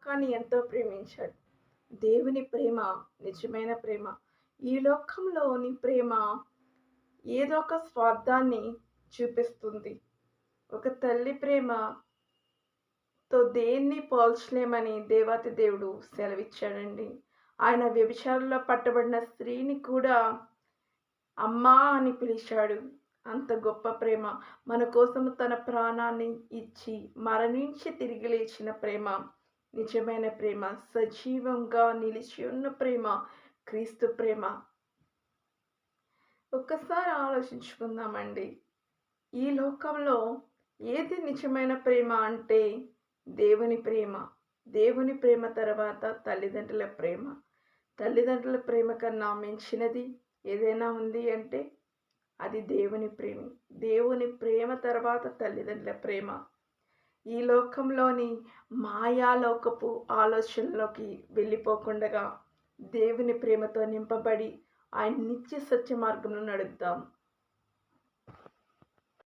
లోకాన్ని ఎంతో ప్రేమించాడు. దేవుని ప్రేమ నిజమైన ప్రేమ. ఈ లోకంలోని ప్రేమ ఏదో ఒక స్వార్థాన్ని చూపిస్తుంది. ఒక తల్లి ప్రేమతో దేన్ని పోల్చలేమని దేవాతి దేవుడు సెలవిచ్చాడండి. ఆయన వ్యభిచారంలో పట్టబడిన స్త్రీని కూడా అమ్మా అని పిలిచాడు. అంత గొప్ప ప్రేమ. మన కోసం తన ప్రాణాన్ని ఇచ్చి, మరణించి తిరిగి లేచిన ప్రేమ. నిజమైన ప్రేమ. సజీవంగా నిలిచి ఉన్న ప్రేమ. క్రీస్తు ప్రేమ. ఒక్కసారి ఆలోచించుకుందామండి. ఈ లోకంలో ఏది నిజమైన ప్రేమ అంటే దేవుని ప్రేమ. దేవుని ప్రేమ తర్వాత తల్లిదండ్రుల ప్రేమ. తల్లిదండ్రుల ప్రేమ కన్నా మించినది ఏదైనా ఉంది అంటే అది దేవుని ప్రేమ. దేవుని ప్రేమ తర్వాత తల్లిదండ్రుల ప్రేమ. ఈ లోకంలోని మాయాలోకపు ఆలోచనలోకి వెళ్ళిపోకుండగా దేవుని ప్రేమతో నింపబడి ఆయన నిత్య సత్య మార్గంలో నడుద్దాం.